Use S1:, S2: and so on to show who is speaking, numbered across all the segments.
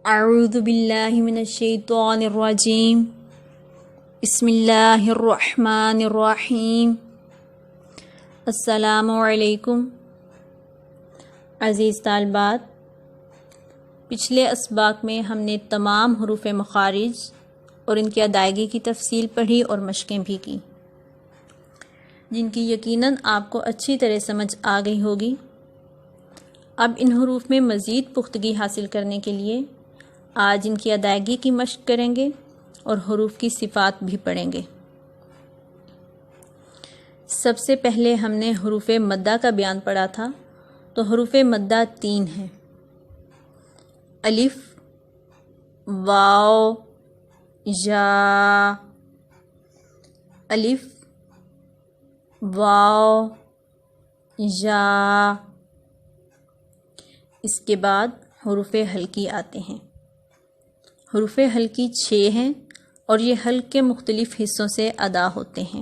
S1: اعوذ باللہ من الشیطان الرجیم بسم اللہ الرحمن الرحیم۔ السلام علیکم عزیز طالبات، پچھلے اسباق میں ہم نے تمام حروف مخارج اور ان کی ادائیگی کی تفصیل پڑھی اور مشقیں بھی کی، جن کی یقیناً آپ کو اچھی طرح سمجھ آ گئی ہوگی۔ اب ان حروف میں مزید پختگی حاصل کرنے کے لیے آج ان کی ادائیگی کی مشق کریں گے اور حروف کی صفات بھی پڑھیں گے۔ سب سے پہلے ہم نے حروف مدہ کا بیان پڑھا تھا، تو حروف مدہ 3 ہیں: الف، واو، یا، الف، واو، یا۔ اس کے بعد حروف حلقی آتے ہیں۔ حروف حلقی 6 ہیں اور یہ حلق کے مختلف حصوں سے ادا ہوتے ہیں۔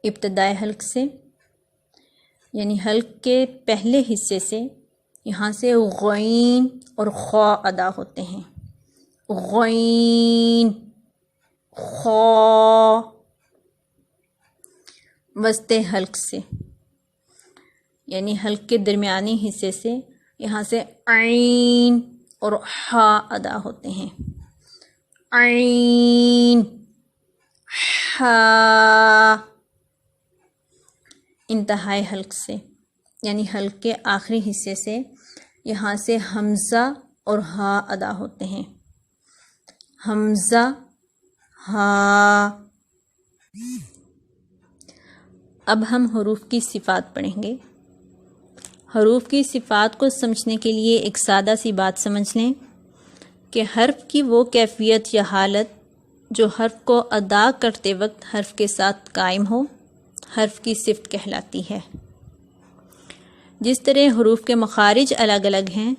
S1: ابتدائے حلق سے، یعنی حلق کے پہلے حصے سے، یہاں سے غین اور خا ادا ہوتے ہیں۔ غین، خا۔ وسط حلق سے، یعنی حلق کے درمیانی حصے سے، یہاں سے عین اور ہا ادا ہوتے ہیں۔ عین، ہا۔ انتہائی حلق سے، یعنی حلق کے آخری حصے سے، یہاں سے حمزہ اور ہا ادا ہوتے ہیں۔ حمزہ، ہا۔ اب ہم حروف کی صفات پڑھیں گے۔ حروف کی صفات کو سمجھنے کے لیے ایک سادہ سی بات سمجھ لیں کہ حرف کی وہ کیفیت یا حالت جو حرف کو ادا کرتے وقت حرف کے ساتھ قائم ہو، حرف کی صفت کہلاتی ہے۔ جس طرح حروف کے مخارج الگ الگ ہیں،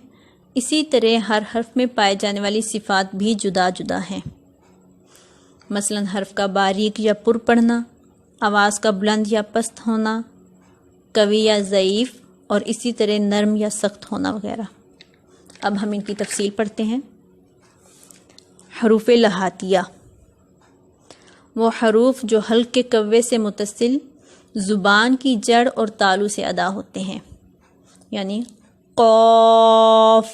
S1: اسی طرح ہر حرف میں پائے جانے والی صفات بھی جدا جدا ہیں۔ مثلا حرف کا باریک یا پر پڑھنا، آواز کا بلند یا پست ہونا، قوی یا ضعیف، اور اسی طرح نرم یا سخت ہونا وغیرہ۔ اب ہم ان کی تفصیل پڑھتے ہیں۔ حروف لہاتیہ، وہ حروف جو حلق کے کوے سے متصل زبان کی جڑ اور تالو سے ادا ہوتے ہیں، یعنی قاف،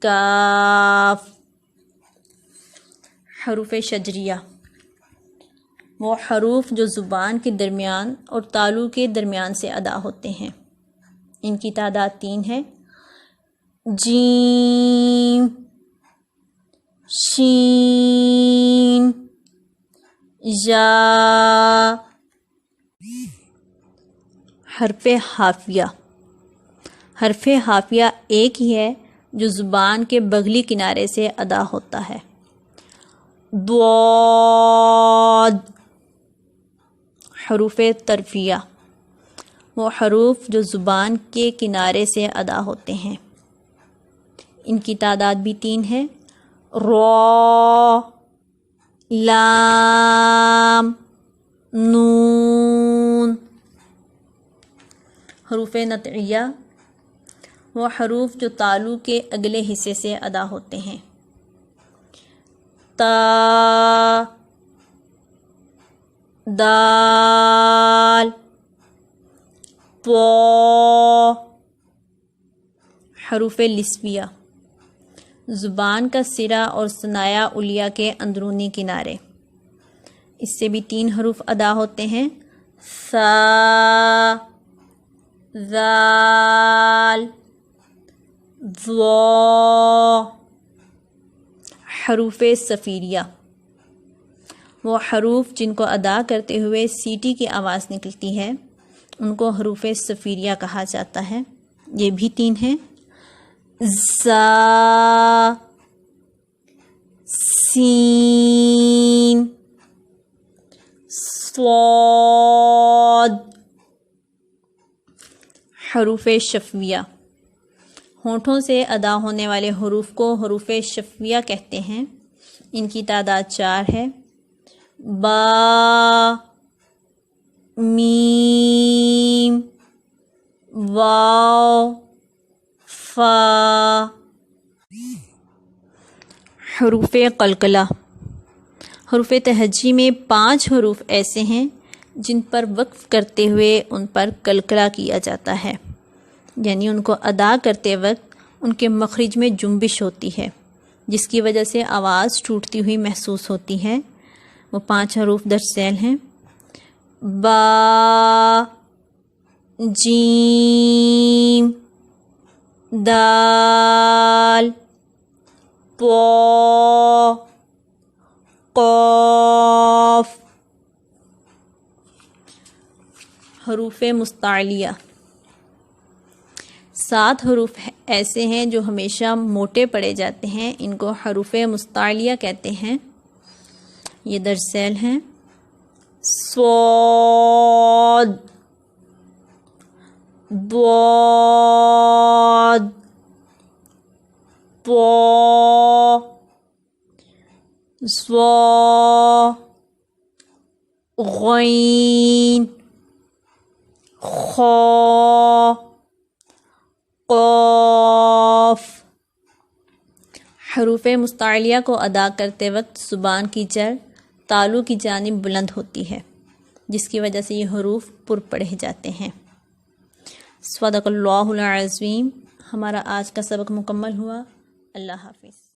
S1: کاف۔ حروف شجریہ، وہ حروف جو زبان کے درمیان اور تالو کے درمیان سے ادا ہوتے ہیں۔ ان کی تعداد 3 ہے: جیم، شین، یا۔ حرف حافیہ، حرف حافیہ ایک ہی ہے جو زبان کے بغلی کنارے سے ادا ہوتا ہے۔ ضاد۔ حروف طرفیہ، وہ حروف جو زبان کے کنارے سے ادا ہوتے ہیں۔ ان کی تعداد بھی 3 ہے: را، لام، نون۔ حروف نطعیہ، وہ حروف جو تالو کے اگلے حصے سے ادا ہوتے ہیں۔ تا، دال، طا۔ حروف لسویہ، زبان کا سرا اور ثنایا علیہ کے اندرونی کنارے، اس سے بھی 3 حروف ادا ہوتے ہیں: ثا، ذال، ظا۔ حروف صفیریہ، وہ حروف جن کو ادا کرتے ہوئے سیٹی کی آواز نکلتی ہے، ان کو حروف صفیریہ کہا جاتا ہے۔ یہ بھی 3 ہیں: زا، سین، صاد۔ حروف شفویہ، ہونٹوں سے ادا ہونے والے حروف کو حروف شفویہ کہتے ہیں۔ ان کی تعداد 4 ہے: با، میم، واو، فا. حروف قلقلہ. حروف تہجی میں 5 حروف ایسے ہیں جن پر وقف کرتے ہوئے ان پر قلقلہ کیا جاتا ہے، یعنی ان کو ادا کرتے وقت ان کے مخرج میں جنبش ہوتی ہے، جس کی وجہ سے آواز ٹوٹتی ہوئی محسوس ہوتی ہے. وہ 5 حروف درج ذیل ہیں: با، جیم، دال، پا، قاف. حروف مستعلیہ. 7 حروف ایسے ہیں جو ہمیشہ موٹے پڑے جاتے ہیں، ان کو حروف مستعلیہ کہتے ہیں. یہ درج ذیل ہیں: صاد، ضاد، طا، ظا، غین، خا، قاف. حروف مستعلیہ کو ادا کرتے وقت زبان کی جڑ تالو کی جانب بلند ہوتی ہے، جس کی وجہ سے یہ حروف پر پڑھے جاتے ہیں. صدق اللہ العظیم. ہمارا آج کا سبق مکمل ہوا. اللہ حافظ.